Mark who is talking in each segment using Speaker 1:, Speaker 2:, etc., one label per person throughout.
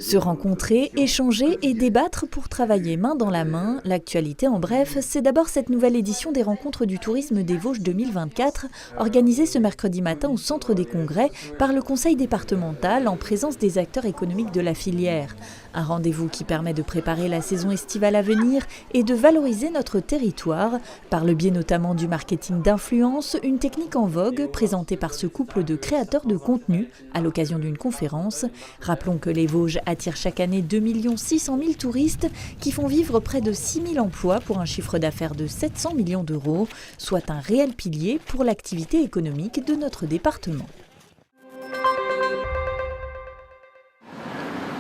Speaker 1: Se rencontrer, échanger et débattre pour travailler main dans la main. L'actualité en bref, c'est d'abord cette nouvelle édition des Rencontres du tourisme des Vosges 2024, organisée ce mercredi matin au Centre des Congrès par le Conseil départemental en présence des acteurs économiques de la filière. Un rendez-vous qui permet de préparer la saison estivale à venir et de valoriser notre territoire, par le biais notamment du marketing d'influence, une technique en vogue présentée par ce couple de créateurs de contenu à l'occasion d'une conférence. Rappelons que les Vosges attirent chaque année 2 600 000 touristes qui font vivre près de 6 000 emplois pour un chiffre d'affaires de 700 millions d'euros, soit un réel pilier pour l'activité économique de notre département.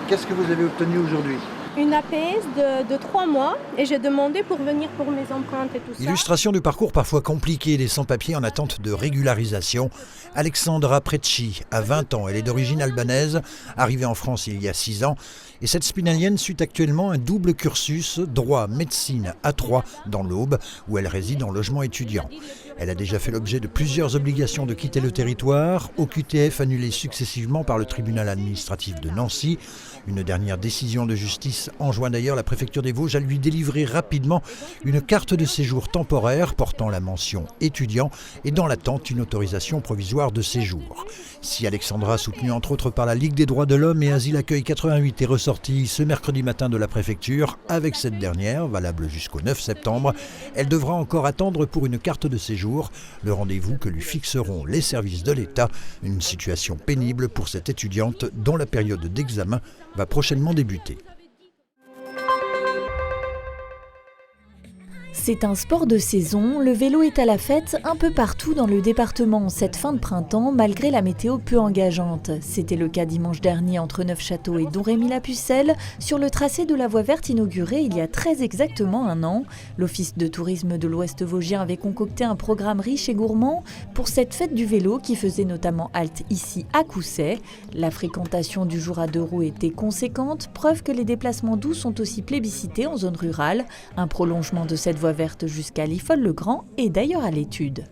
Speaker 2: Qu'est-ce que vous avez obtenu aujourd'hui ?
Speaker 3: Une APS de 3 mois et j'ai demandé pour venir pour mes empreintes et tout ça.
Speaker 4: Illustration du parcours parfois compliqué des sans-papiers en attente de régularisation. Alexandra Precci a 20 ans, elle est d'origine albanaise, arrivée en France il y a 6 ans. Et cette spinalienne suit actuellement un double cursus, droit, médecine à Troyes, dans l'Aube, où elle réside en logement étudiant. Elle a déjà fait l'objet de plusieurs obligations de quitter le territoire, OQTF annulées successivement par le tribunal administratif de Nancy. Une dernière décision de justice enjoint d'ailleurs la préfecture des Vosges à lui délivrer rapidement une carte de séjour temporaire portant la mention étudiant et dans l'attente une autorisation provisoire de séjour. Si Alexandra, soutenue entre autres par la Ligue des droits de l'homme et Asile Accueil 88, est ressortie ce mercredi matin de la préfecture, avec cette dernière, valable jusqu'au 9 septembre, elle devra encore attendre pour une carte de séjour, le rendez-vous que lui fixeront les services de l'État. Une situation pénible pour cette étudiante dont la période d'examen va prochainement débuter.
Speaker 1: C'est un sport de saison, le vélo est à la fête un peu partout dans le département cette fin de printemps malgré la météo peu engageante. C'était le cas dimanche dernier entre Neufchâteau et Domrémy-la-Pucelle sur le tracé de la voie verte inaugurée il y a très exactement un an. L'Office de tourisme de l'Ouest vosgien avait concocté un programme riche et gourmand pour cette fête du vélo qui faisait notamment halte ici à Cousset. La fréquentation du jour à 2 roues était conséquente, preuve que les déplacements doux sont aussi plébiscités en zone rurale. Un prolongement de cette voie verte jusqu'à Liffol-le-Grand est d'ailleurs à l'étude.